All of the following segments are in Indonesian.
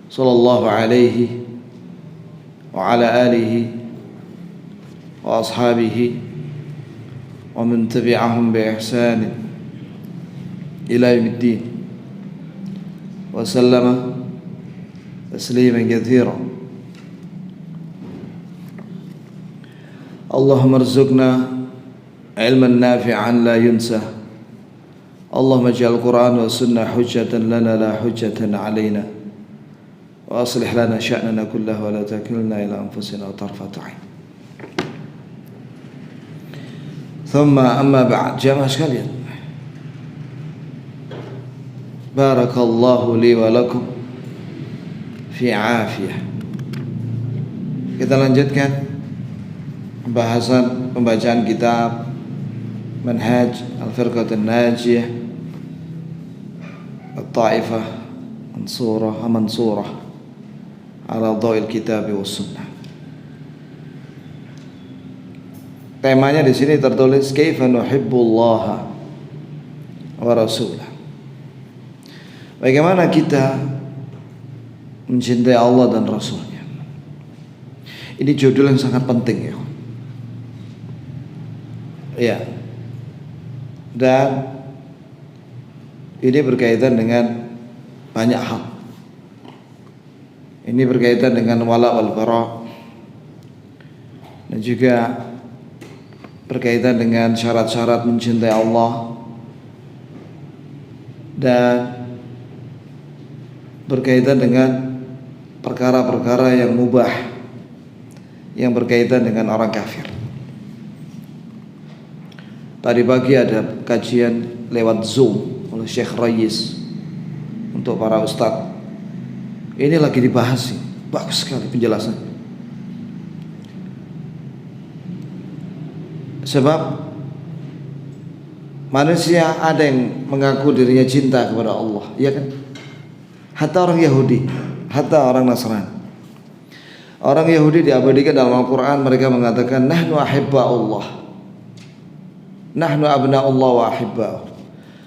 sallallahu alaihi wa ala alihi wa ashabihi wa man tabi'ahum bi ihsan ila yaumiddin wa sallama tasliman katsiran. Allahumma arzuqna ilman nafi'an la yunsa. Allahumma ij'al Qur'an wa sunnah hujjatan lana la hujjatan alaina. وأصلح لنا شأننا كله ولا تكلنا إلى أنفسنا طرفة عين. ثم أما بعد, jamaah sekalian, barakallahu li wa lakum fi afiyah. Kita lanjutkan pembacaan kitab Manhaj Al-Firqatul Najiyah At-Ta'ifah Mansurah ala dhawil kitab wa sunnah. Temanya di sini tertulis kaifa nuhibbullaha wa rasulah. Bagaimana kita mencintai Allah dan Rasulnya. Ini judul yang sangat penting ya. Ya. Dan ini berkaitan dengan banyak hal. Ini berkaitan dengan wala wal bara, dan juga berkaitan dengan syarat-syarat mencintai Allah, dan berkaitan dengan perkara-perkara yang mubah yang berkaitan dengan orang kafir. Tadi pagi ada kajian lewat Zoom oleh Syekh Rais untuk para ustadz. Ini lagi dibahas sih, bagus sekali penjelasannya. Sebab manusia ada yang mengaku dirinya cinta kepada Allah, ya kan? Hatta orang Yahudi, hatta orang Nasrani. Orang Yahudi diabadikan dalam Al-Quran, mereka mengatakan nahnu ahibba Allah, nahnu abna Allah wa ahibba.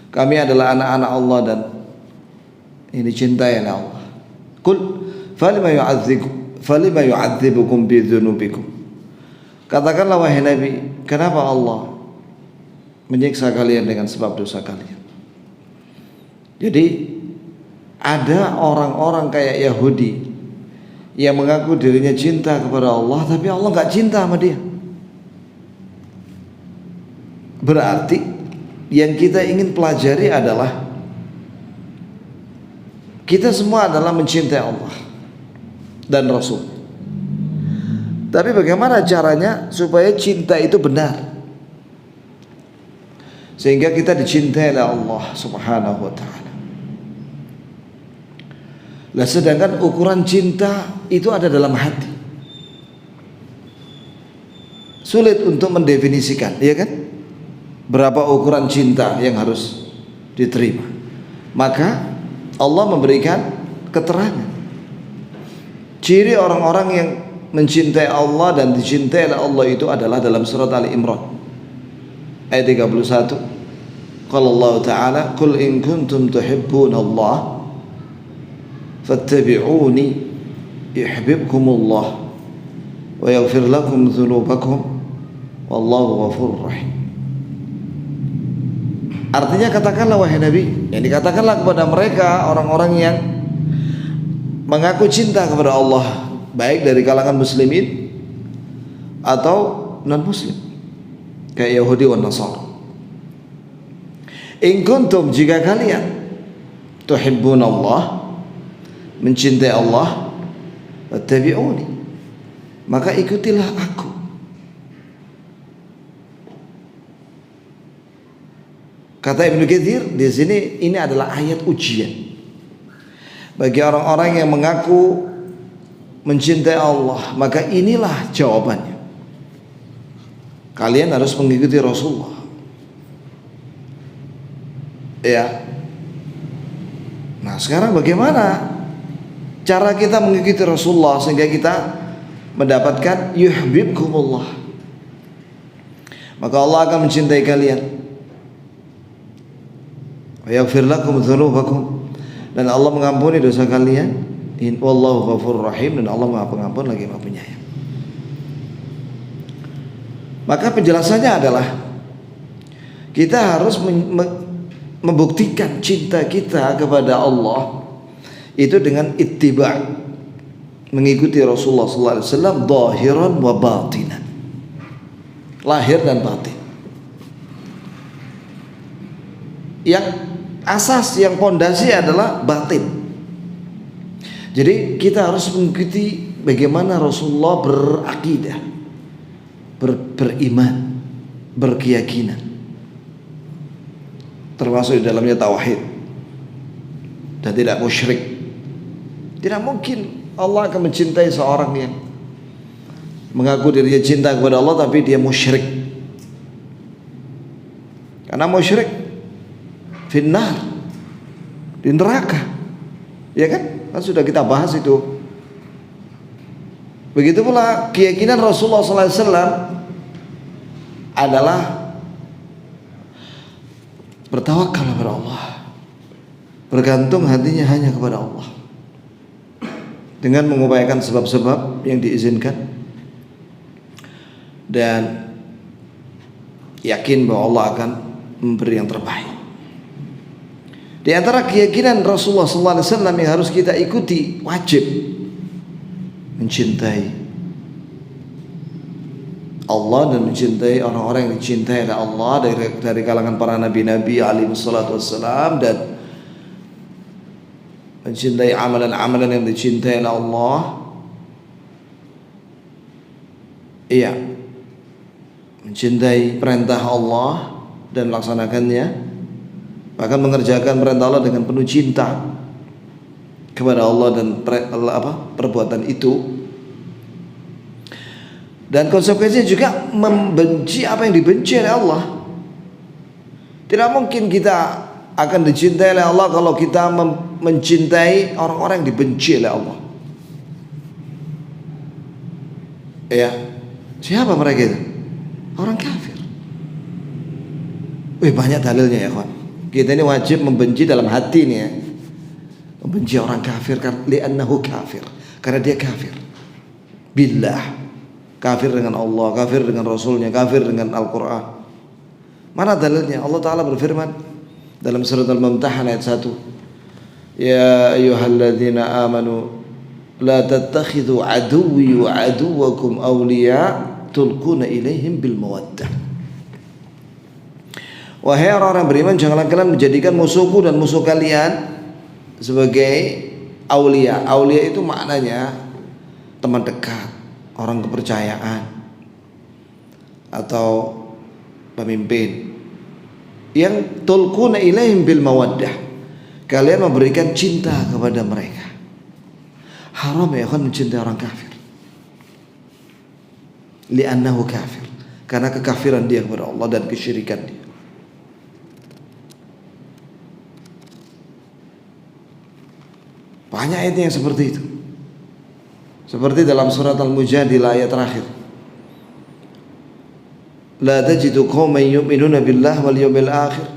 Kami adalah anak-anak Allah dan ini cintai oleh Allah. Qul falima yu'adzibukum bi dzunubikum. Katakanlah wahai Nabi, kenapa Allah menyiksa kalian dengan sebab dosa kalian? Jadi ada orang-orang kayak Yahudi yang mengaku dirinya cinta kepada Allah, tapi Allah enggak cinta sama dia. Berarti yang kita ingin pelajari adalah kita semua adalah mencintai Allah dan Rasul. Tapi bagaimana caranya supaya cinta itu benar, sehingga kita dicintai oleh Allah Subhanahu wa ta'ala. Lah sedangkan ukuran cinta itu ada dalam hati. Sulit untuk mendefinisikan, ya kan? Berapa ukuran cinta yang harus diterima. Maka Allah memberikan keterangan ciri orang-orang yang mencintai Allah dan dicintai oleh Allah itu adalah dalam surat Ali Imran ayat 31. Qala Allah Ta'ala, "Qul in kuntum tuhibbuna Allah fattabi'uni yuhibbukumullah wa yaghfir lakum dzunubakum wallahu ghafurur rahim." Artinya katakanlah wahai Nabi, yang dikatakanlah kepada mereka orang-orang yang mengaku cinta kepada Allah, baik dari kalangan muslimin atau non muslim kayak Yahudi dan Nasara. In kuntum, jika kalian tuhibbun Allah, mencintai Allah, fattabi'uni, maka ikutilah aku. Kata Ibnu Katsir di sini, ini adalah ayat ujian bagi orang-orang yang mengaku mencintai Allah. Maka inilah jawabannya. Kalian harus mengikuti Rasulullah. Ya. Nah, sekarang bagaimana cara kita mengikuti Rasulullah sehingga kita mendapatkan yuhibbukumullah? Maka Allah akan mencintai kalian. Wa yaghfir lakum dzunubakum, dan Allah mengampuni dosa kalian. Wallahu ghafurur rahim, dan Allah Maha Pengampun lagi Maha Penyayang. Maka penjelasannya adalah kita harus membuktikan cinta kita kepada Allah itu dengan ittiba', mengikuti Rasulullah sallallahu alaihi wasallam zahiran wa batinan, lahir dan batin. Yang asas, yang pondasi adalah batin. Jadi kita harus mengikuti bagaimana Rasulullah berakidah, beriman, berkeyakinan, termasuk di dalamnya tauhid dan tidak musyrik. Tidak mungkin Allah akan mencintai seorang yang mengaku dirinya cinta kepada Allah tapi dia musyrik. Karena musyrik finnar, di neraka, ya kan? Kan sudah kita bahas itu. Begitu pula keyakinan Rasulullah SAW adalah bertawakal kepada Allah, bergantung hatinya hanya kepada Allah, dengan mengupayakan sebab-sebab yang diizinkan dan yakin bahwa Allah akan memberi yang terbaik. Di antara keyakinan Rasulullah SAW yang harus kita ikuti, wajib mencintai Allah dan mencintai orang-orang yang dicintai oleh Allah dari kalangan para nabi-nabi alaihi salatu wassalam, dan mencintai amalan-amalan yang dicintai oleh Allah. Iya, mencintai perintah Allah dan melaksanakannya, bahkan mengerjakan perintah Allah dengan penuh cinta kepada Allah dan perbuatan itu. Dan konsekuensinya juga membenci apa yang dibenci oleh Allah. Tidak mungkin kita akan dicintai oleh Allah kalau kita mencintai orang-orang yang dibenci oleh Allah. Ya, siapa mereka itu? Orang kafir. Banyak dalilnya ya kawan. Kita ini wajib membenci dalam hati nih ya. Membenci orang kafir li'annahu kafir, karena dia kafir billah, kafir dengan Allah, kafir dengan Rasulnya, kafir dengan Al-Quran. Mana dalilnya? Allah Ta'ala berfirman dalam surat Al-Mumtahan ayat 1, ya ayyuhalladzina amanu la tattakhidhu aduwwi wa aduwwakum awliya tulquna ilaihim bil mawaddah. Wahai orang-orang beriman, janganlah kalian menjadikan musuhku dan musuh kalian sebagai aulia. Aulia itu maknanya teman dekat, orang kepercayaan, atau pemimpin yang tulquna ilaihim bil mawaddah, kalian memberikan cinta kepada mereka. Haram ya kan mencintai orang kafir, li'annahu kafir, karena kekafiran dia kepada Allah dan kesyirikan dia. Banyak ayat yang seperti itu. Seperti dalam surat Al-Mujadilah ayat terakhir, la tajidu qauman yu'minuna billahi wal yawmil akhir,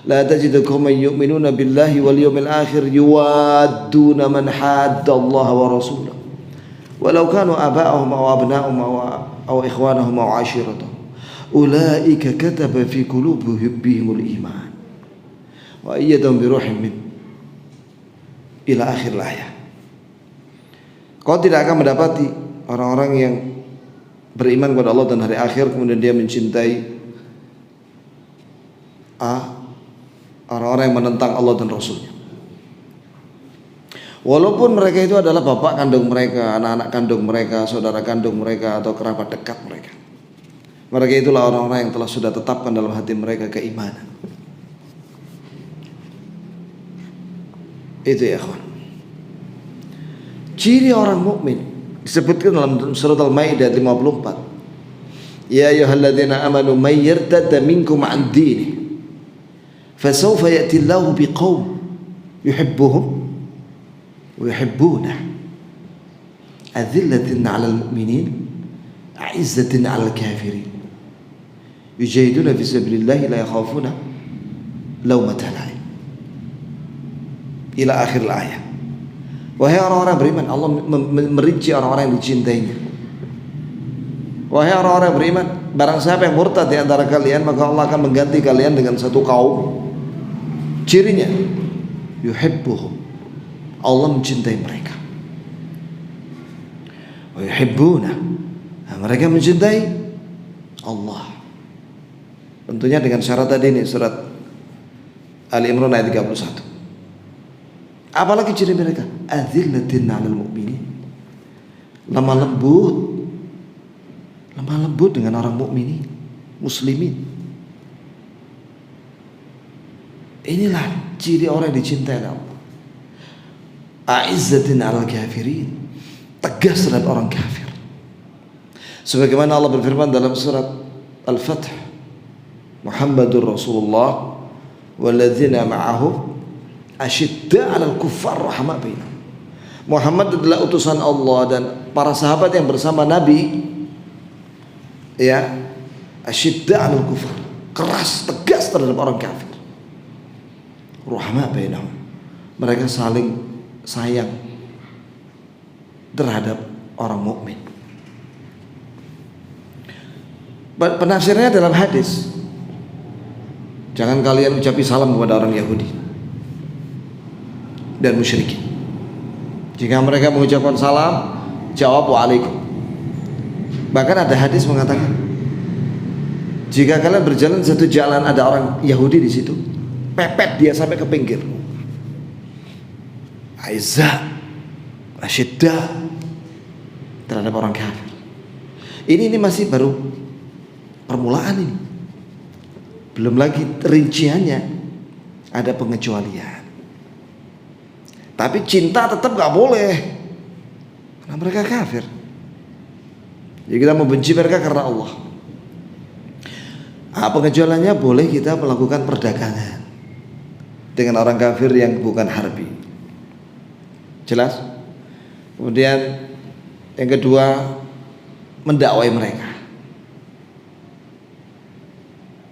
la tajidu qauman yu'minuna billahi wal yawmil akhir yuwadduna man hadda Allah wa rasulahu walau kanu aba'ahum aw abna'ahum aw ikhwanahum aw 'ashiratahum ulaika kataba fi qulubihimul iman wa ayyadahum bi ruhin min ila akhir ayat. Kau tidak akan mendapati orang-orang yang beriman kepada Allah dan hari akhir kemudian dia mencintai orang-orang yang menentang Allah dan Rasulnya, walaupun mereka itu adalah bapak kandung mereka, anak-anak kandung mereka, saudara kandung mereka, atau kerabat dekat mereka. Mereka itulah orang-orang yang telah sudah tetapkan dalam hati mereka keimanan. Itu ya kawan, ciri orang mukmin disebutkan dalam surat Al-Maidah 54, ya ayyuhalladzina amanu may yartadda minkum an dinihi fasawfa ya'ti Allahu biqaum yuhibbuhum wa yuhibbunah adzillatin 'alal mu'minin 'izzatin 'alal kafirin yujahiduna fi sabilillahi la yakhafuna lawmata laim ila akhir ayat. Wahai orang-orang beriman, Allah merinci orang-orang yang dicintainya. Wahai orang-orang beriman, barang siapa yang murtad di antara kalian, maka Allah akan mengganti kalian dengan satu kaum. Cirinya, yuhibbuhum, Allah mencintai mereka. Wa yuhibbuna, mereka mencintai Allah. Tentunya dengan syarat tadi ini, surat Ali Imran ayat 31. Apalagi ciri mereka? Adzillatin 'alal mu'minin, lemah lembut dengan orang mukminin, muslimin. Inilah ciri orang yang dicintai Allah. A'izzatin 'alal kafirin, tegas terhadap orang kafir. Sebagaimana Allah berfirman dalam surat Al-Fath, Muhammadur Rasulullah walladzina ma'ahu asyidda 'alal kuffar rahamah bainahum. Muhammad adalah utusan Allah dan para sahabat yang bersama Nabi, ya, asyidda 'alal kuffar, keras tegas terhadap orang kafir. Rahamah bainahum, mereka saling sayang terhadap orang mukmin. Penafsirnya dalam hadis, jangan kalian ucapi salam kepada orang Yahudi dan musyrikin. Jika mereka mengucapkan salam, jawab waalaikum. Bahkan ada hadis mengatakan, jika kalian berjalan satu jalan ada orang Yahudi di situ, pepet dia sampai ke pinggir. Aizzah, asyiddah terhadap orang kafir. Ini masih baru permulaan ini. Belum lagi rinciannya, ada pengecualian. Tapi cinta tetap gak boleh, karena mereka kafir. Jadi kita membenci mereka karena Allah. Pengecualiannya boleh kita melakukan perdagangan dengan orang kafir yang bukan harbi. Jelas? Kemudian yang kedua, mendakwai mereka,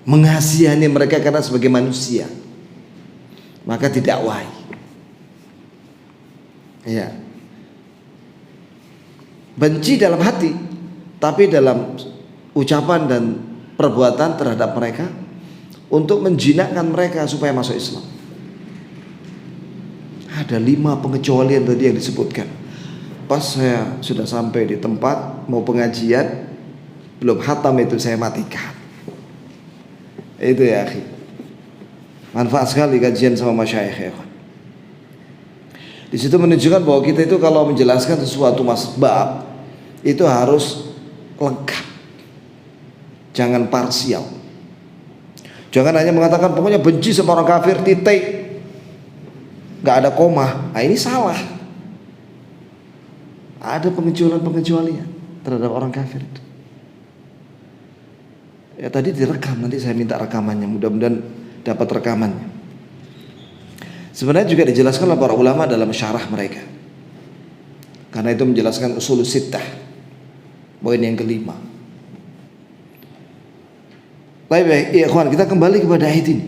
mengasihani mereka karena sebagai manusia, maka didakwai. Ya. Benci dalam hati, tapi dalam ucapan dan perbuatan terhadap mereka untuk menjinakkan mereka supaya masuk Islam. Ada 5 pengecualian tadi yang disebutkan. Pas saya sudah sampai di tempat mau pengajian, belum khatam itu saya matikan. Itu ya akhi, manfaat sekali kajian sama masyayikh ya. Di situ menunjukkan bahwa kita itu kalau menjelaskan sesuatu bab itu harus lengkap, jangan parsial. Jangan hanya mengatakan pokoknya benci sama orang kafir titik, nggak ada koma. Nah ini salah. Ada pengecualian terhadap orang kafir itu. Ya tadi direkam, nanti saya minta rekamannya, mudah-mudahan dapat rekamannya. Sebenarnya juga dijelaskan oleh para ulama dalam syarah mereka, karena itu menjelaskan usul sittah, poin yang kelima. Baik, ya kawan, kita kembali kepada ayat ini.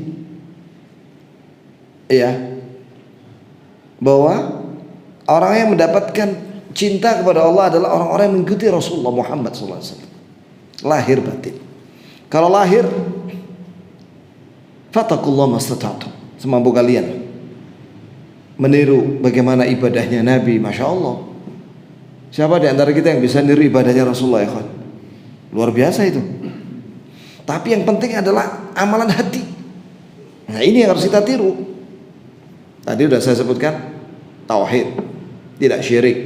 Ya, bahwa orang yang mendapatkan cinta kepada Allah adalah orang-orang yang mengikuti Rasulullah Muhammad SAW, lahir batin. Kalau lahir, fattakullah mastata'tum, semampu kalian meniru bagaimana ibadahnya Nabi. Masya Allah, siapa di antara kita yang bisa niru ibadahnya Rasulullah ya kawan? Luar biasa itu. Tapi yang penting adalah amalan hati. Nah ini yang harus kita tiru. Tadi sudah saya sebutkan, tauhid, tidak syirik,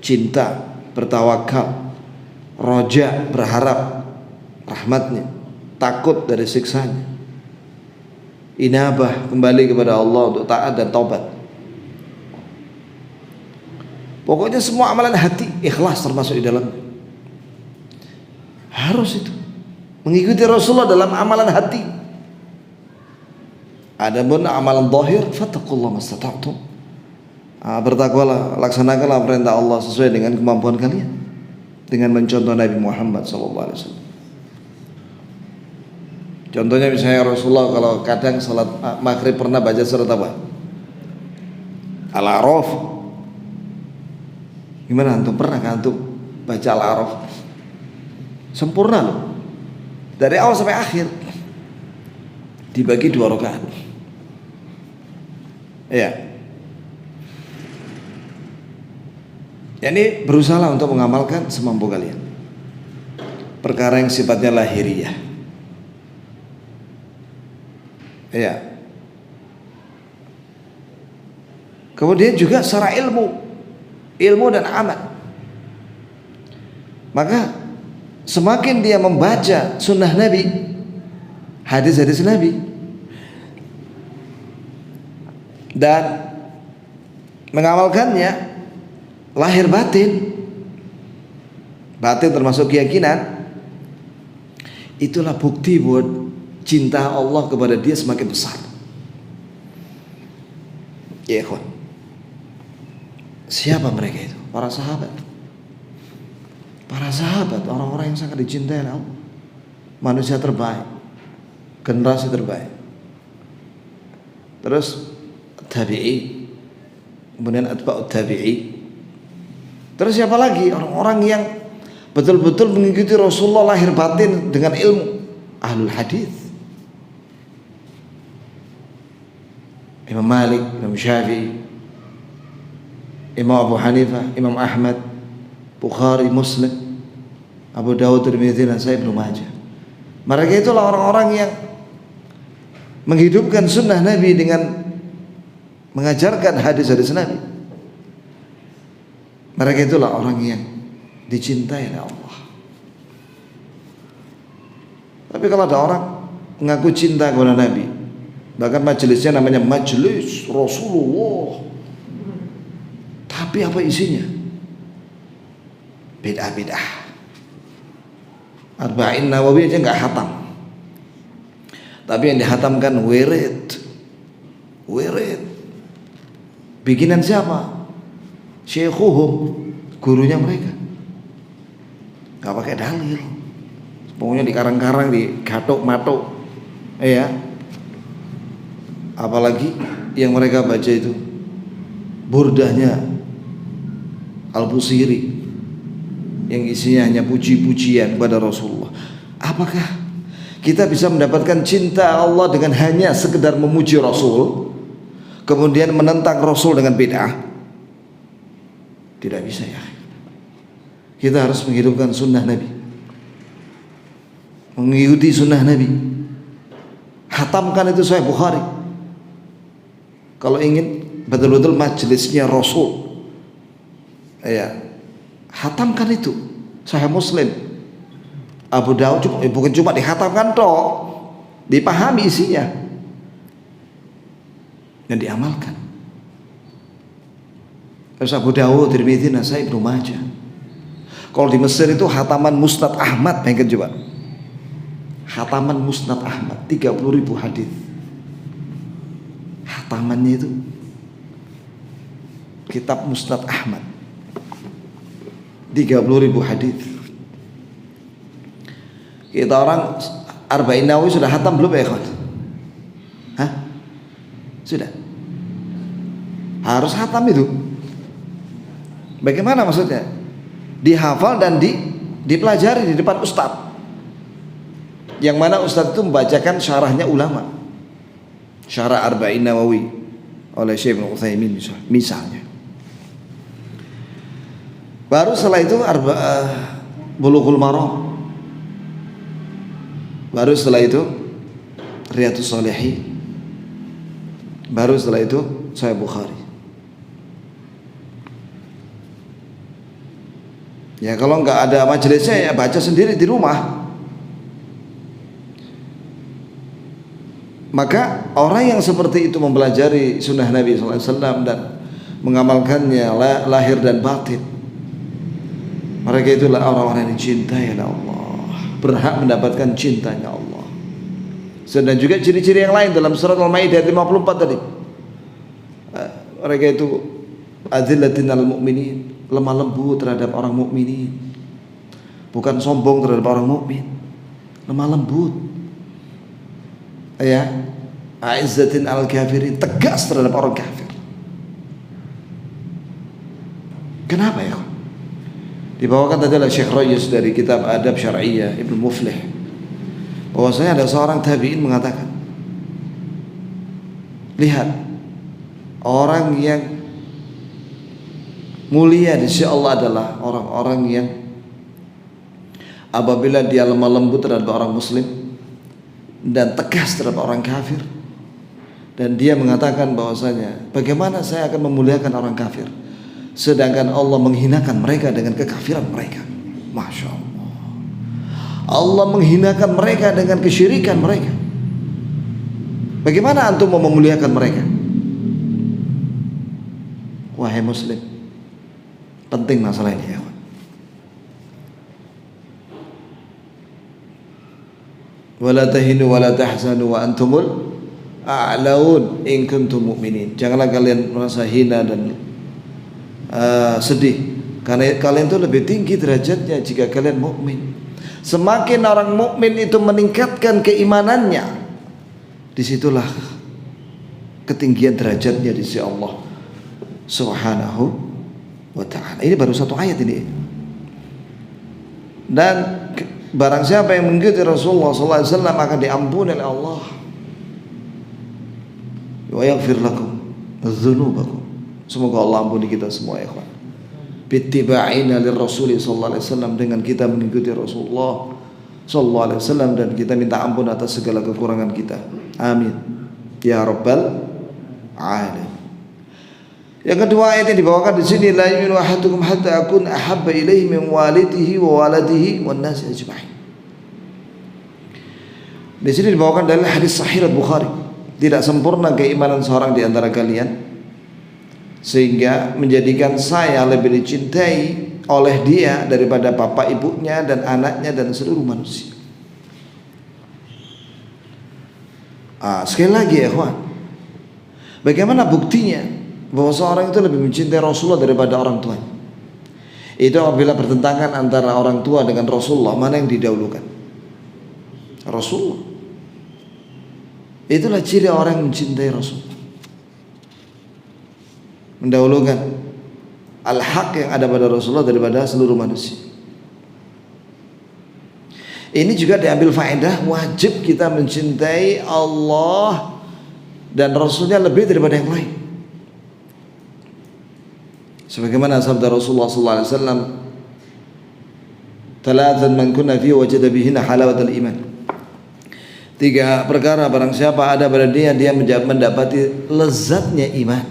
cinta, bertawakal, roja, berharap rahmatnya, takut dari siksanya, inabah, kembali kepada Allah untuk taat dan taubat. Pokoknya semua amalan hati, ikhlas termasuk di dalamnya. Harus itu mengikuti Rasulullah dalam amalan hati. Adapun amalan zahir, fattaqullaha mastata'tum. Bertakwalah, laksanakanlah perintah Allah sesuai dengan kemampuan kalian, dengan mencontoh Nabi Muhammad SAW. Contohnya misalnya Rasulullah kalau kadang salat maghrib pernah baca surat apa? Al-A'raf. Gimana antum, pernah kan antum baca Al-A'raf? Sempurna loh, dari awal sampai akhir, dibagi 2 rakaat. Ya, ini berusaha untuk mengamalkan semampu kalian perkara yang sifatnya lahiriah. Ya, kemudian juga secara ilmu dan amal. Maka semakin dia membaca sunnah Nabi, hadis-hadis Nabi, dan mengamalkannya lahir batin termasuk keyakinan, itulah bukti buat cinta Allah kepada dia semakin besar. Ya ikhwan, siapa mereka itu? Para sahabat, orang-orang yang sangat dicintai oleh Allah, manusia terbaik, generasi terbaik. Terus tabi'i, kemudian atba'ut tabi'i. Terus siapa lagi? Orang-orang yang betul-betul mengikuti Rasulullah lahir batin dengan ilmu, ahlul hadis. Imam Malik, Imam Syafi'i, Imam Abu Hanifah, Imam Ahmad, Bukhari, Muslim, Abu Dawud, Tirmidzi, Nasai, Ibnu Majah. Mereka itulah orang-orang yang menghidupkan sunnah Nabi dengan mengajarkan hadis-hadis Nabi. Mereka itulah orang yang dicintai oleh Allah. Tapi kalau ada orang mengaku cinta kepada Nabi, bahkan majelisnya namanya majelis Rasulullah, tapi apa isinya? Bid'ah. Arba'in Nawawi aja nggak hatam, tapi yang dihatamkan wirid. Bikinan siapa? Syekhuhum, gurunya mereka. Nggak pakai dalil, pokoknya di karang-karang, di gatok-matok, ya. Apalagi yang mereka baca itu burdahnya Al-Busiri yang isinya hanya puji-pujian kepada Rasulullah. Apakah kita bisa mendapatkan cinta Allah dengan hanya sekedar memuji Rasul, kemudian menentang Rasul dengan bid'ah? Tidak bisa ya. Kita harus menghidupkan sunnah Nabi, mengikuti sunnah Nabi, hatamkan itu Sahih Bukhari. Kalau ingin betul-betul majelisnya Rasul, ya, hatamkan itu Sahih Muslim, Abu Dawud. Bukan cuma dihatamkan toh, dipahami isinya dan diamalkan. Terus Abu Dawud, Tirmidzi, Nasai, Ibnu Majah. Kalau di Mesir itu hataman Musnad Ahmad, bayangkan coba, hataman Musnad Ahmad 30.000 hadis. Hatamannya itu kitab Musnad Ahmad 30.000 hadis. Kita orang Arba'in Nawawi sudah hatam belum ya kawan? Hah? Sudah. Harus hatam itu. Bagaimana maksudnya? Dihafal dan dipelajari di depan ustadz, yang mana ustadz itu membacakan syarahnya ulama, syarah Arba'in Nawawi oleh Syekh Ibnu Utsaimin misalnya. Baru setelah itu Bulughul Maram. Baru setelah itu Riyadhus Shalihin. Baru setelah itu Sahih Bukhari. Ya kalau nggak ada majelisnya ya baca sendiri di rumah. Maka orang yang seperti itu mempelajari sunnah Nabi SAW dan mengamalkannya lahir dan batin, mereka itulah orang-orang yang dicintai oleh Allah, berhak mendapatkan cintanya Allah. Dan juga ciri-ciri yang lain dalam surat Al-Maidah 54 tadi. Mereka itu adzillatin al mu'minin, lemah lembut terhadap orang mukminin, bukan sombong terhadap orang mukmin, lemah lembut. Ya, aizzatin al kafirin, tegas terhadap orang kafir. Kenapa ya? Dibawakan tadi oleh Syekh Rayis dari kitab Adab Syar'iyyah Ibnu Muflih, bahwasanya ada seorang tabi'in mengatakan, lihat, orang yang mulia di sisi Allah adalah orang-orang yang apabila dia lemah lembut terhadap orang muslim dan tegas terhadap orang kafir, dan dia mengatakan bahwasanya bagaimana saya akan memuliakan orang kafir sedangkan Allah menghinakan mereka dengan kekafiran mereka. Masya Allah, Allah menghinakan mereka dengan kesyirikan mereka. Bagaimana antum mau memuliakan mereka? Wahai muslim, penting masalah ini ya. Wala tahinu wala tahzanu wa antumul a'laun in kuntum mu'minin. Janganlah kalian merasa hina dan sedih, karena kalian itu lebih tinggi derajatnya jika kalian mukmin. Semakin orang mukmin itu meningkatkan keimanannya, disitulah ketinggian derajatnya di sisi Allah Subhanahu wa ta'ala. Ini baru satu ayat ini. Dan barang siapa yang mengikuti Rasulullah SAW akan diampuni oleh Allah, wa yaghfir lakum dzunubakum. Semoga Allah ampuni kita semua ya ikhwan. Bittiba'ina lirrasul sallallahu alaihi wasallam, dengan kita mengikuti Rasulullah sallallahu alaihi wasallam dan kita minta ampun atas segala kekurangan kita. Amin ya rabbal alamin. Yang kedua ayat yang dibawakan di sini, la yu'minu ahadukum hatta akun ahabba ilaihi min walidihi wa waladihi wan nasi ajma'in. Di sini dibawakan dari hadis sahih Bukhari. Tidak sempurna keimanan seorang di antara kalian sehingga menjadikan saya lebih dicintai oleh dia daripada bapak ibunya dan anaknya dan seluruh manusia. Sekali lagi ya kawan, bagaimana buktinya bahwa seorang itu lebih mencintai Rasulullah daripada orang tuanya? Itu apabila bertentangan antara orang tua dengan Rasulullah, mana yang didahulukan? Rasulullah. Itulah ciri orang yang mencintai Rasulullah, mendahulukan al-haq yang ada pada Rasulullah daripada seluruh manusia. Ini juga diambil faedah, wajib kita mencintai Allah dan Rasulnya lebih daripada yang lain. Sebagaimana sabda Rasulullah SAW, "Thalathan man kunna fihi wajada bihinna halawatal iman." 3 perkara barang siapa ada pada dia mendapati lezatnya iman.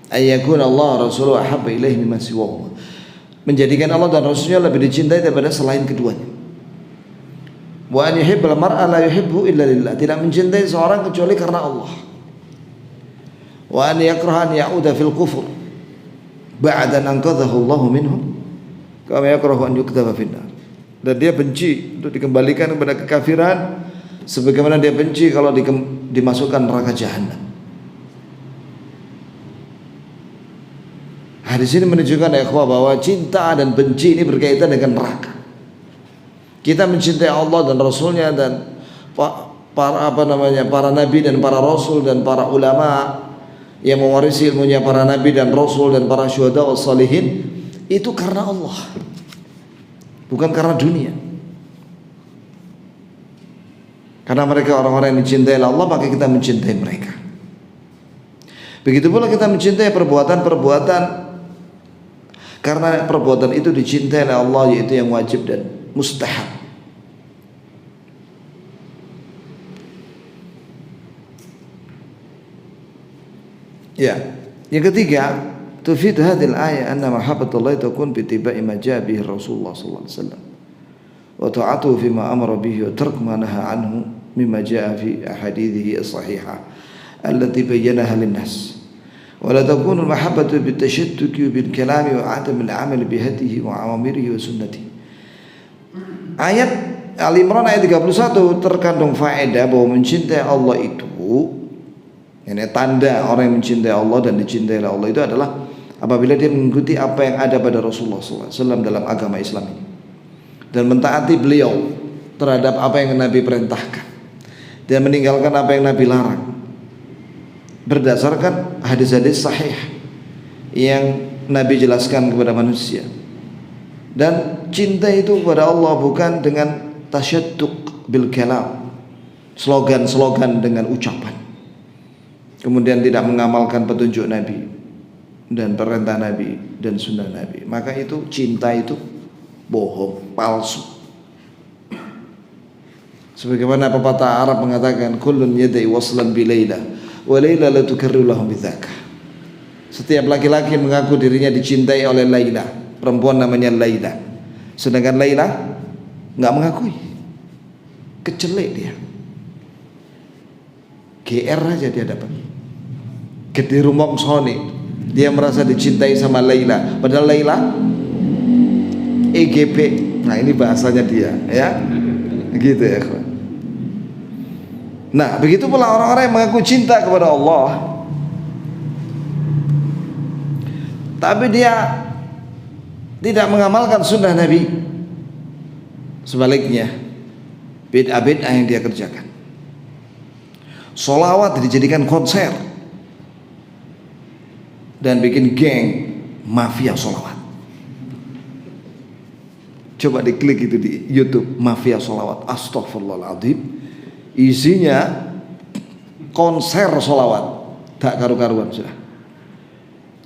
Ayyakun Allah Rasulullah ahabba ilaihi mimma siwahu, menjadikan Allah dan Rasulnya lebih dicintai daripada selain keduanya. Wa an yuhibbal mar'a la yuhibbu illa lillah, tidak mencintai seorang kecuali karena Allah. Wa an yakraha an ya'uda fil kufur ba'da an anqadhahu Allah minhu kama yakrahu an yuktaba fin nar. Dan dia benci untuk dikembalikan kepada kekafiran sebagaimana dia benci kalau dimasukkan neraka jahanam. Hadis ini menunjukkan ya ikhwah bahwa cinta dan benci ini berkaitan dengan neraka. Kita mencintai Allah dan Rasulnya dan para nabi dan para rasul dan para ulama yang mewarisi ilmunya para nabi dan rasul dan para syuhada was salihin, itu karena Allah, bukan karena dunia. Karena mereka orang-orang yang dicintai Allah, maka kita mencintai mereka. Begitu pula kita mencintai perbuatan-perbuatan, karena perbuatan itu dicintai oleh Allah, yaitu yang wajib dan mustahab. Ya, yang ketiga, tufid hadhil ayat anna mahabbatullah takun bi tibai ma jaa bihi Rasulullah sallallahu alaihi wasallam wa ta'atuhu fima amara bihi wa tarku ma nahaa anhu mimma jaa fi ahadithihi as-sahihah allati bayyanaha lin-nas. ولا تكون المحبة بالتشتت بالكلام وعدم العمل بهديه وأوامره وسنته. Ayat Al-Imran ayat 31 terkandung faedah bahwa mencintai Allah itu, ini tanda orang yang mencintai Allah dan dicintai oleh Allah itu adalah apabila dia mengikuti apa yang ada pada Rasulullah SAW dalam agama Islam ini dan mentaati beliau terhadap apa yang Nabi perintahkan dan meninggalkan apa yang Nabi larang berdasarkan hadis-hadis sahih yang Nabi jelaskan kepada manusia. Dan cinta itu kepada Allah bukan dengan tasyadduq bil kalam, slogan-slogan dengan ucapan, kemudian tidak mengamalkan petunjuk Nabi dan perintah Nabi dan sunnah Nabi, maka itu cinta itu bohong, palsu. Sebagaimana pepatah Arab mengatakan, kullun yadai waslan bi Laila wa Laila la tukarriru lahum bidzaka. Setiap laki-laki mengaku dirinya dicintai oleh Laila, perempuan namanya Laila, sedangkan Laila nggak mengakui, kecelek dia, GR aja dia dapat, gede rumong soni, dia merasa dicintai sama Laila, padahal Laila EGP. Nah ini bahasanya dia, ya, gitu ya. Nah begitu pula orang-orang yang mengaku cinta kepada Allah, tapi dia tidak mengamalkan sunnah Nabi. Sebaliknya, bid'ah-bid'ah yang dia kerjakan. Sholawat dijadikan konser dan bikin geng mafia sholawat. Coba diklik itu di YouTube, mafia sholawat. Astaghfirullahaladzim. Isinya konser sholawat, tak karu-karuan sudah,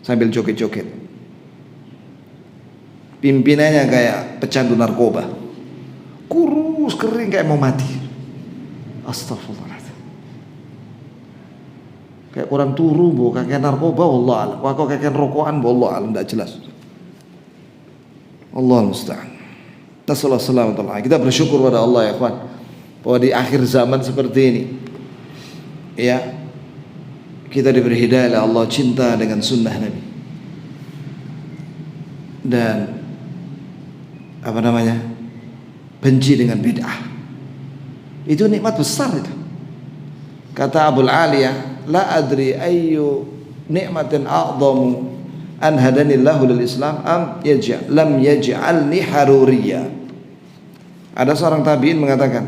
sambil joget-joget. Pimpinannya kayak pecandu narkoba, kurus kering kayak mau mati. Astagfirullahaladzim. Kayak orang turu bu, kakek narkoba, wallah alam. Wah kok kakek rokokan, wallah alam, tidak jelas. Allah musta'an. Nasallallahu. Kita bersyukur pada Allah ya kawan, bahwa di akhir zaman seperti ini, ya, kita diberi hidayah oleh Allah, cinta dengan sunnah Nabi, dan benci dengan bid'ah. Itu nikmat besar itu. Kata Abul Aliyah, la adri ayyu nikmatin a'zamu an hadanillahu lil Islam lam yaj'alni haruriyya. Ada seorang tabi'in mengatakan,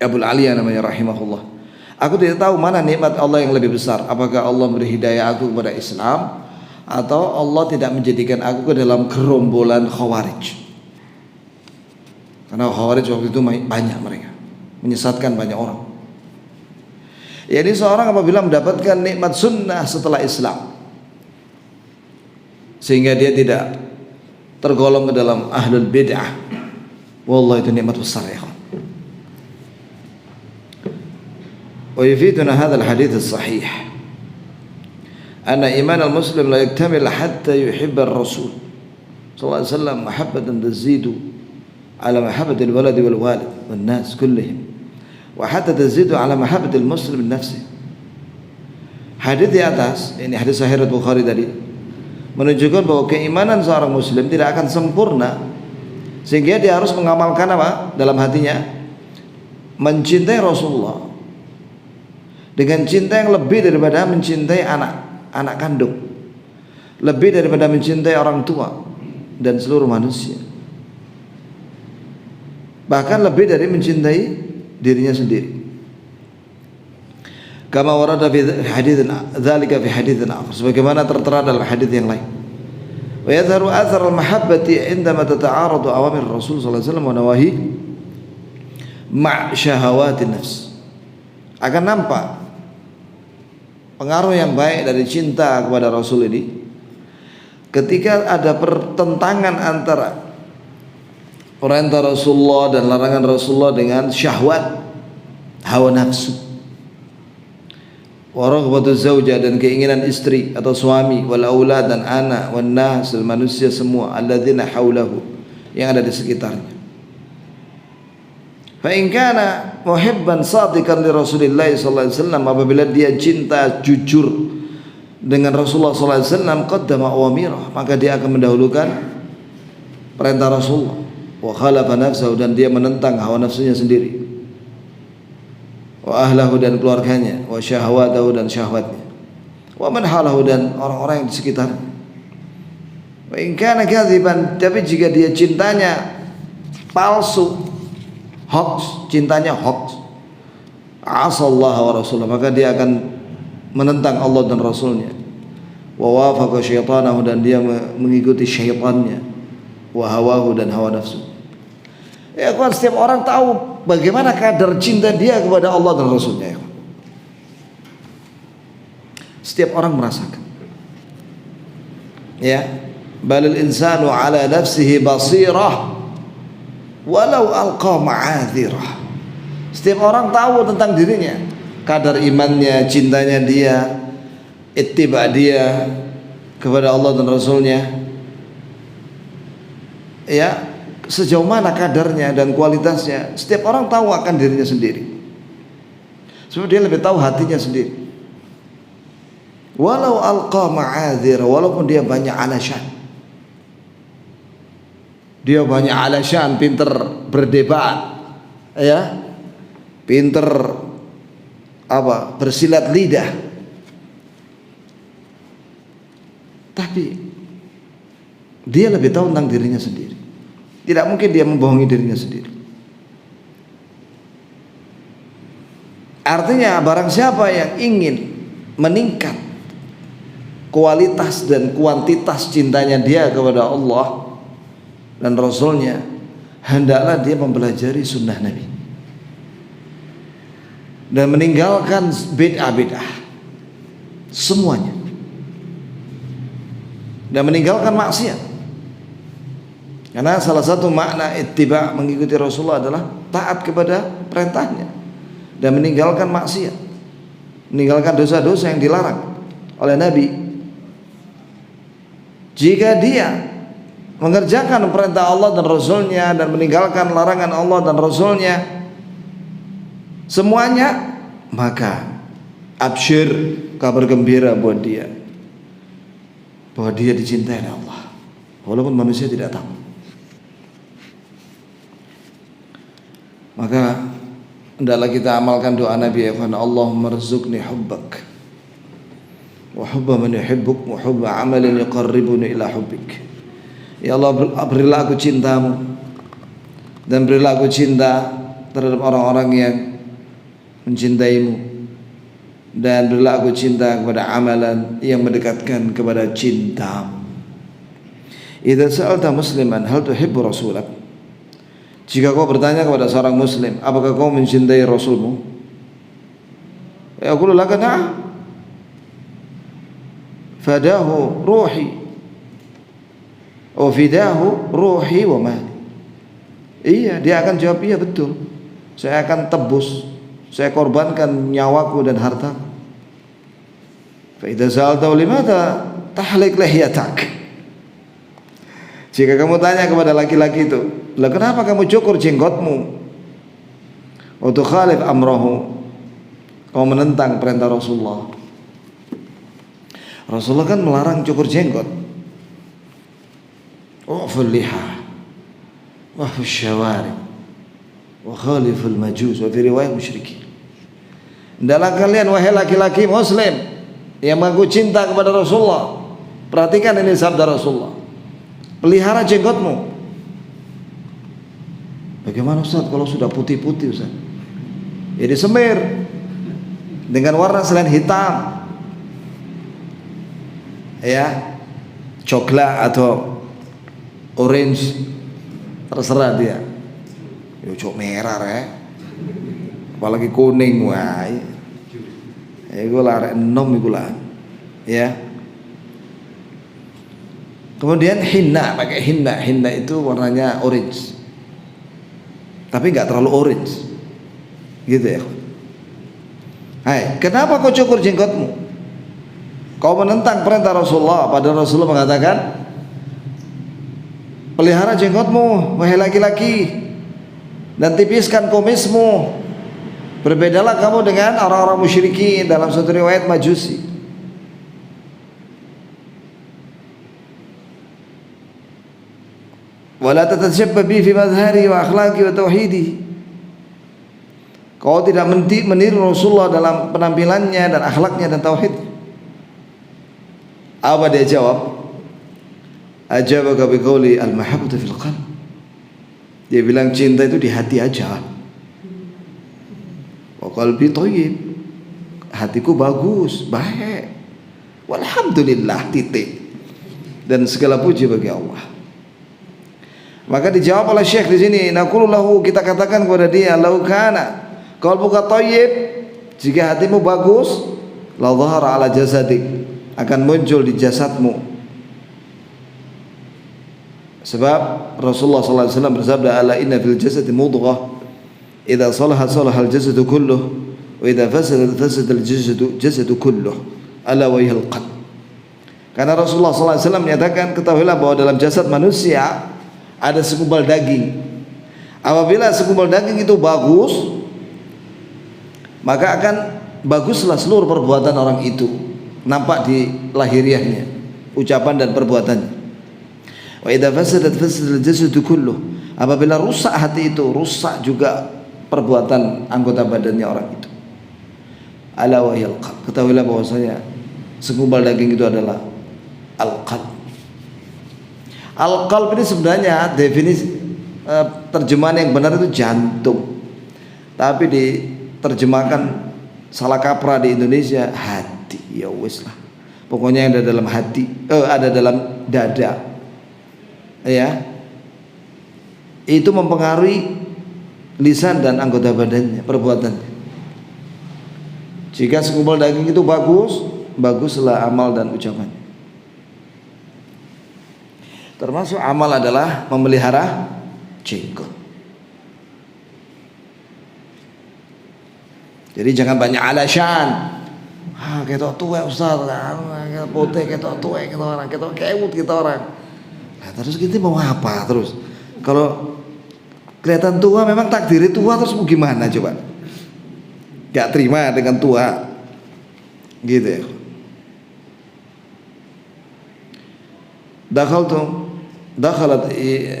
Abul Aliyah namanya rahimahullah, aku tidak tahu mana nikmat Allah yang lebih besar, apakah Allah memberi hidayah aku kepada Islam atau Allah tidak menjadikan aku ke dalam gerombolan Khawarij. Karena Khawarij waktu itu banyak, mereka menyesatkan banyak orang. Jadi seorang apabila mendapatkan nikmat sunnah setelah Islam, sehingga dia tidak tergolong ke dalam ahlul bid'ah, wallah itu nikmat besar ya. Wa yufiduna hadzal hadits as-sahih anna iman al-muslim la yaktamil hatta yuhibba ar-rasul sallallahu alaihi wasallam mahabbatan tazidu ala mahabbati al-walad wal walid wan nas kullihim wa hatta tazidu ala mahabbati al-muslim nafsi. Hadis di atas ini, hadis sahih Bukhari tadi, menunjukkan bahwa keimanan seorang muslim tidak akan sempurna sehingga dia harus mengamalkan apa dalam hatinya, mencintai Rasulullah dengan cinta yang lebih daripada mencintai anak kandung, lebih daripada mencintai orang tua dan seluruh manusia, bahkan lebih dari mencintai dirinya sendiri. Kama warada fi hadits dzalika fi hadits akhar, sebagaimana tertera dalam hadis yang lain. Wa yadharu athar al-mahabbati indama tata'aradu awamir Rasul sallallahu alaihi wasallam wa nawahi ma' syahawatin nafs. Akan nampak pengaruh yang baik dari cinta kepada Rasul ini ketika ada pertentangan antara perintah Rasulullah dan larangan Rasulullah dengan syahwat, hawa nafsu, wa raghbatu zaujah, dan keinginan istri atau suami, wal aulad, dan anak, wan nas, manusia semua, alladzina haulahu, yang ada di sekitarnya. Fa in kana muhibban sadiqan li Rasulillah sallallahu alaihi wasallam, apabila dia cinta jujur dengan Rasulullah sallallahu alaihi wasallam, qaddama awamirah, maka dia akan mendahulukan perintah Rasulullah, wa khalafa nafsahu, dan dia menentang hawa nafsunya sendiri, wa ahlahu, dan keluarganya, wa syahwatahu, dan syahwatnya, wa man halahu, dan orang-orang yang di sekitarnya. Wa in kana kadziban, tapi jika dia cintanya palsu, hoax, cintanya hoax, asallahu wa rasulah, maka dia akan menentang Allah dan Rasulnya, wa wafaqa syaitanahu, dan dia mengikuti syaitannya, wa hawahu, dan hawa nafsu. Ya kan, setiap orang tahu bagaimana kadar cinta dia kepada Allah dan Rasulnya. Setiap orang merasakan. Ya, balil insanu ala nafsihi basirah walau alqa ma'adzirah. Setiap orang tahu tentang dirinya, kadar imannya, cintanya dia, ittiba dia kepada Allah dan Rasulnya. Ya, sejauh mana kadarnya dan kualitasnya, setiap orang tahu akan dirinya sendiri. Sebab dia lebih tahu hatinya sendiri. Walau alqa ma'adzirah, walaupun dia banyak alasan. Dia banyak alasan, pinter berdebat, ya, pinter bersilat lidah, tapi dia lebih tahu tentang dirinya sendiri. Tidak mungkin dia membohongi dirinya sendiri. Artinya barang siapa yang ingin meningkat kualitas dan kuantitas cintanya dia kepada Allah dan Rasulnya, hendaklah dia mempelajari sunnah Nabi dan meninggalkan bid'ah semuanya, dan meninggalkan maksiat. Karena salah satu makna ittiba, mengikuti Rasulullah, adalah taat kepada perintahnya dan meninggalkan maksiat, meninggalkan dosa-dosa yang dilarang oleh Nabi. Jika dia mengerjakan perintah Allah dan Rasulnya dan meninggalkan larangan Allah dan Rasulnya semuanya, maka absyir, kabar gembira buat dia bahwa dia dicintai oleh Allah, walaupun manusia tidak tahu. Maka hendaklah kita amalkan doa Nabi, ya ikhwan, Allahumma rzuqni hubbak wa hubba man yuhibbuk wa hubba amalin yuqarribuni ila hubbik. Ya Allah, berilah aku cintamu dan berilah aku cinta terhadap orang-orang yang mencintaimu, dan berilah aku cinta kepada amalan yang mendekatkan kepada cintamu. Idza sa'alta musliman hal tuhibbu rasulak, jika kau bertanya kepada seorang muslim, apakah kau mencintai Rasulmu? Ya aku laka na'am, fadahu ruhi wa fidahu ruhi wa mali. Iya, dia akan jawab, iya betul, saya akan tebus, saya korbankan nyawaku dan hartaku. Fa idza sa'alta limadha tahlik lihyatak, jika kamu tanya kepada laki-laki itu, lah kenapa kamu cukur jenggotmu? Wa tukhalif amrahu, kamu menentang perintah Rasulullah. Rasulullah kan melarang cukur jenggot. Wa'ful liha wa'ful syawari wa khaliful majus wa fi riwayat musyrikin. Hendaklah kalian wahai laki-laki muslim yang mengaku cinta kepada Rasulullah, perhatikan ini sabda Rasulullah, pelihara jenggotmu. Bagaimana Ustaz kalau sudah putih-putih Ustaz? Ya disemir dengan warna selain hitam, ya, coklat atau orange, terserah dia. Ya cok merah apalagi kuning, wah. Iku larek enom iku lah. Ya. Kemudian hinna, pakai hinna. Hinna itu warnanya orange, tapi nggak terlalu orange, gitu ya. Hai, kenapa kau cukur jenggotmu? Kau menentang perintah Rasulullah, padahal Rasulullah mengatakan, pelihara jenggotmu wahai laki-laki dan tipiskan kumismu. Berbedalah kamu dengan orang-orang musyrikin, dalam satu riwayat Majusi. Wala tatashabba bi fi madhari wa akhlaqi wa tauhidi. Kau tidak meniru Rasulullah dalam penampilannya dan akhlaknya dan tauhid. Apa dia jawab? Ajabaka biqauli al-mahabbatu fil qalb. Dia bilang cinta itu di hati aja. Wa qalbi thayyib, hatiku bagus, baik. Walhamdulillah, titik. Dan segala puji bagi Allah. Maka dijawab oleh Syekh di sini, naqulu lahu, kita katakan kepada dia, lau kana qalbuka thayyib, jika hatimu bagus, la dhahara ala jasadik, akan muncul di jasadmu. Sebab Rasulullah sallallahu alaihi wasallam bersabda, ala inna fil jasadi mudghah, idza salaha salaha al jasadu kulluh, wa idza fasada fasada al jasadu kulluh, ala wa hiya al qalb. Karena Rasulullah sallallahu alaihi wasallam menyatakan, ketahuilah bahwa dalam jasad manusia ada segumpal daging. Apabila segumpal daging itu bagus, maka akan baguslah seluruh perbuatan orang itu, nampak di lahiriahnya, ucapan dan perbuatannya. Wa idza fasadat fasadal jasadu kulluh, apabila rusak hati itu, rusak juga perbuatan anggota badannya orang itu. Ala wa hiyal qalb, ketahuilah bahwasanya segumpal daging itu adalah al-qalb. Al-qalb ini sebenarnya definisi terjemahan yang benar itu jantung, tapi diterjemahkan salah kaprah di Indonesia hati. Ya wis lah, pokoknya yang ada dalam hati, ada dalam dada, ya, itu mempengaruhi lisan dan anggota badannya, perbuatannya. Jika segumpal daging itu bagus, baguslah amal dan ucapannya. Termasuk amal adalah memelihara jenggot. Jadi jangan banyak alasan. Kita tua Ustaz, kita putih, kita tua, kita orang, kita kewut, kita orang. Nah, terus kita mau apa terus? Kalau kelihatan tua, memang takdiri tua, terus mau gimana coba? Gak terima dengan tua, gitu ya. Dakhalat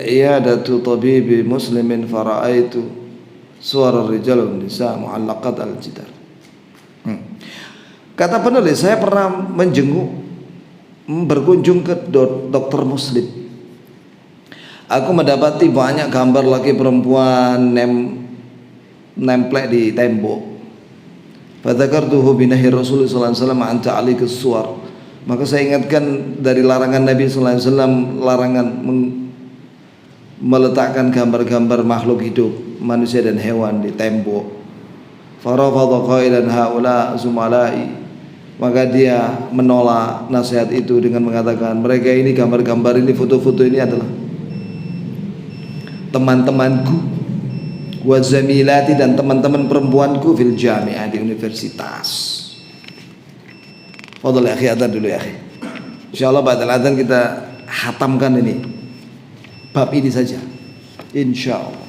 iyadatu tabibi muslimin fara'aitu suara rijal wan nisa mu'allaqat al-jidar. Kata penulis, saya pernah berkunjung ke dokter muslim. Aku mendapati banyak gambar laki perempuan nemplek di tembok. Fadzakartuhu binahi Rasulullah sallallahu alaihi wasallam an ta'liqis suwar. Maka saya ingatkan dari larangan Nabi sallallahu alaihi wasallam, larangan meletakkan gambar-gambar makhluk hidup, manusia dan hewan di tembok. Farafadha qailan haula zumalai, maka dia menolak nasihat itu dengan mengatakan, mereka ini, gambar-gambar ini, foto-foto ini adalah teman-temanku, wa zamilati, dan teman-teman perempuanku, fil jami'ah, di universitas. Fadhal ya akhi, adzan dulu ya akhi. Insyaallah ba'dal adzan kita hatamkan ini bab ini saja, insyaallah.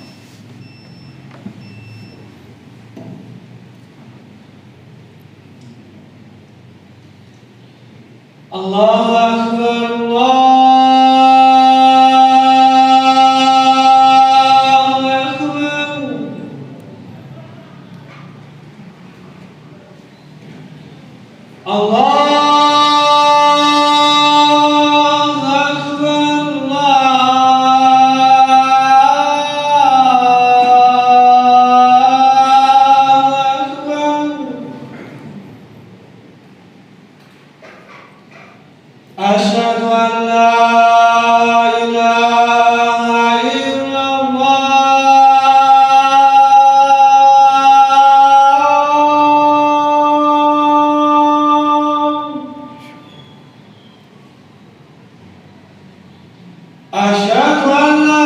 Allahu akbar, Allahu akbar. Asyhadu an la ilaha illallah. Asyhadu an la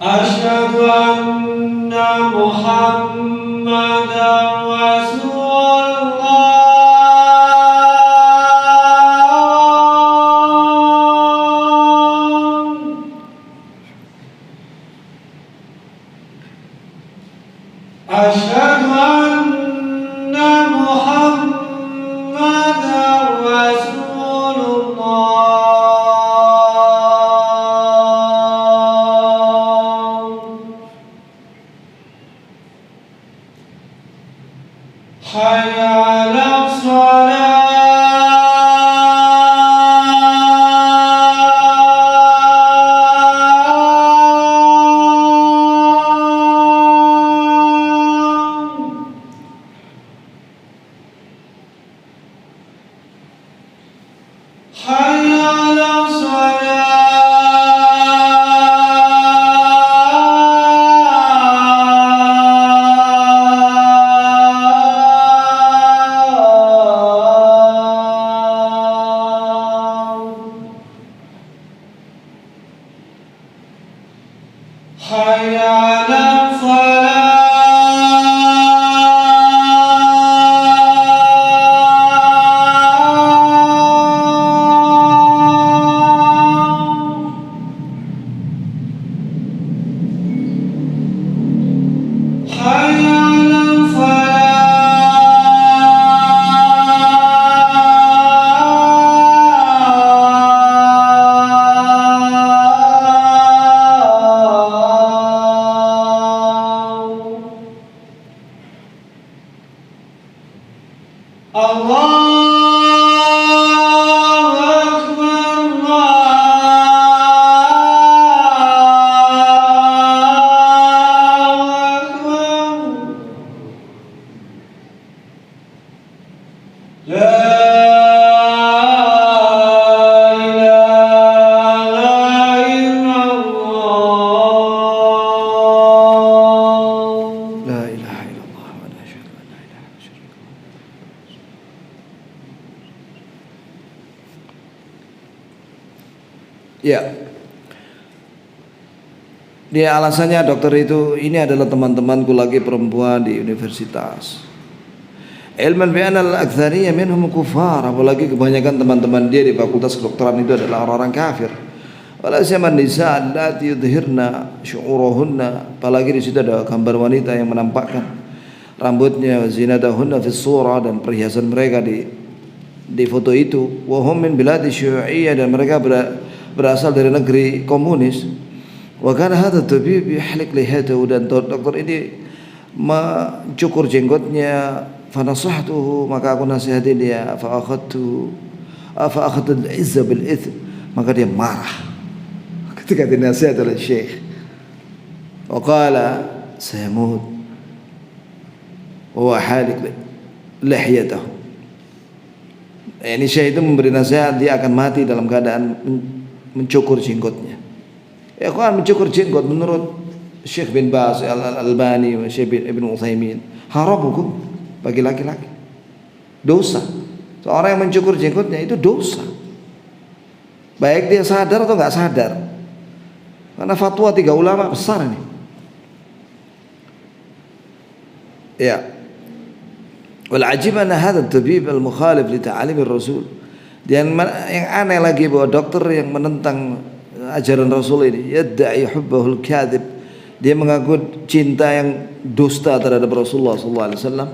Asyhadu anna Muhammadan Rasulullah. Ya, dia alasannya dokter itu, ini adalah teman-temanku lagi perempuan di universitas. Ilman bi anna al-aktsariyya minhum kufar, apalagi kebanyakan teman-teman dia di fakultas kedokteran itu adalah orang-orang kafir. Wala siyaman nisa allati yudhhirna syu'urahunna, apalagi di situ ada gambar wanita yang menampakkan rambutnya, zinatahunna fi surah, dan perhiasan mereka di foto itu. Wa hum min biladi syu'iyyah, dan mereka berasal dari negeri komunis. Wa kana hadha tabib yahlik lihatahu, dan dokter ini mencukur jenggotnya. Fa nasahtuhu, maka aku nasihati dia. Fa akhadtu al-izza bil itsm, maka dia marah ketika dinasihat oleh syekh. Wa qala sayamut wa halik lihyatahu. Ini syekh itu memberi nasihat dia akan mati dalam keadaan mencukur jenggotnya. Ya kan, mencukur jenggot menurut Syekh bin Baz, Al-Albani, Syekh Ibn Utsaimin haram hukum bagi laki-laki, dosa. Seorang yang mencukur jenggotnya itu dosa, baik dia sadar atau nggak sadar, karena fatwa 3 ulama besar ini. Ya, wal ajib anna hadha at-tabib al-mukhalif li ta'alim ar-rasul. Dan yang aneh lagi bahwa dokter yang menentang ajaran Rasul ini, yadda'i hubbahul kadhib, dia mengaku cinta yang dusta terhadap Rasulullah sallallahu alaihi wasallam.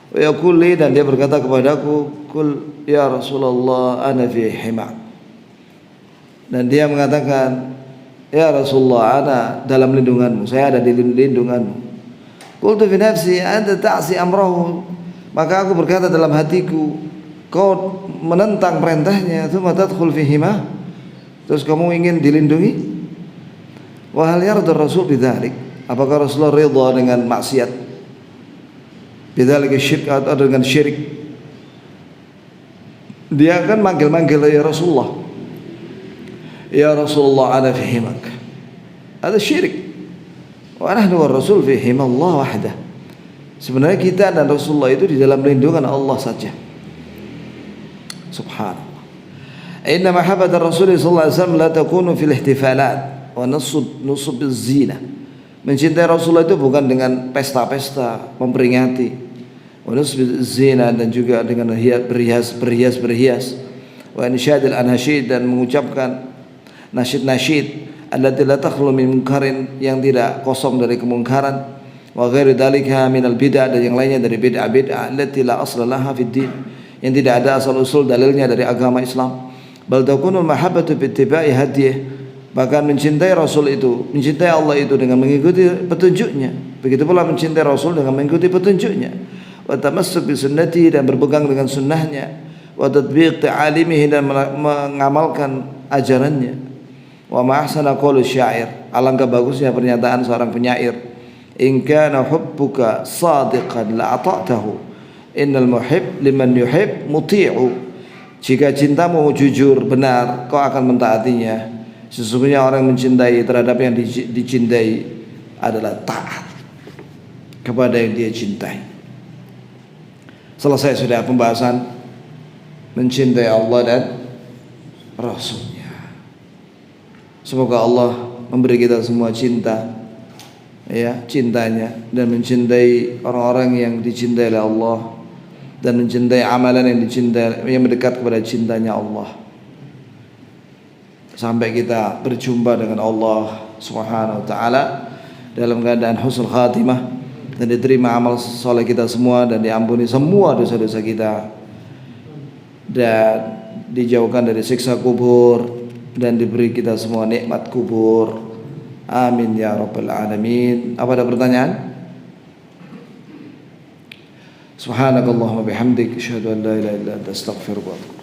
Wa yaqul li, dan dia berkata kepadaku, kul ya Rasulullah ana fi hima. Dan dia mengatakan, ya Rasulullah, ana dalam lindunganmu, saya ada di lindunganmu. Qultu fi nafsi anta ta'si amrahu, maka aku berkata dalam hatiku, kau menentang perintahnya, tsumma tadkhul fi hima, terus kamu ingin dilindungi. Wa hal yarda Rasul bidzalik, apakah Rasulullah ridha dengan maksiat, bidzalik syirik, atau dengan syirik? Dia akan manggil-manggil, ya Rasulullah, ya Rasulullah ana fi himak, ada syirik. Wa nahnu war Rasul fi hima Allah wahdah, sebenarnya kita dan Rasulullah itu di dalam lindungan Allah saja. Subhanallah. Inna mahabbat Rasul sallallahu alaihi wasallam la takunu fil ihtifalat wa nusub az-zina. Mencintai Rasulullah itu bukan dengan pesta-pesta memperingati, wa nusub az-zina, dan juga dengan berhias. Wa insyadil anashid, dan mengucapkan nasyid-nasyid allati la takhlu min munkarin, yang tidak kosong dari kemungkaran. Wa ghairi dzalika minal bid'ah, dan yang lainnya dari bid'ah allati la asla laha fid din, yang tidak ada asal usul dalilnya dari agama Islam. Bal takunu mahabbatu bi ittiba'i hadiyih, bahkan mencintai Rasul itu, mencintai Allah itu dengan mengikuti petunjuknya. Begitu pula mencintai Rasul dengan mengikuti petunjuknya. Wa tamassuk bi sunnati, dan berpegang dengan sunnahnya. Wa tatbiq ta'alimihi, dan mengamalkan ajarannya. Wa ma ahsana qaulu syair, alangkah bagusnya pernyataan seorang penyair, in kana hubbuka sadiqan la ata'tahu, innal muhib liman yuhib muti'u. Jika cintamu jujur benar, kau akan mentaatinya. Sesungguhnya orang yang mencintai terhadap yang dicintai adalah taat kepada yang dia cintai. Selesai sudah pembahasan mencintai Allah dan Rasulnya. Semoga Allah memberi kita semua cinta, ya, cintanya, dan mencintai orang-orang yang dicintai oleh Allah, dan mencintai amalan yang dicintai, yang mendekat kepada cintanya Allah, sampai kita berjumpa dengan Allah Subhanahu wa taala dalam keadaan husnul khatimah, dan diterima amal soleh kita semua, dan diampuni semua dosa-dosa kita, dan dijauhkan dari siksa kubur, dan diberi kita semua nikmat kubur. Amin ya rabbal alamin. Apa ada pertanyaan? Subhanakallahumma bihamdik, asyhadu an la ilaha illa anta, astaghfiruka wa atubu ilaik.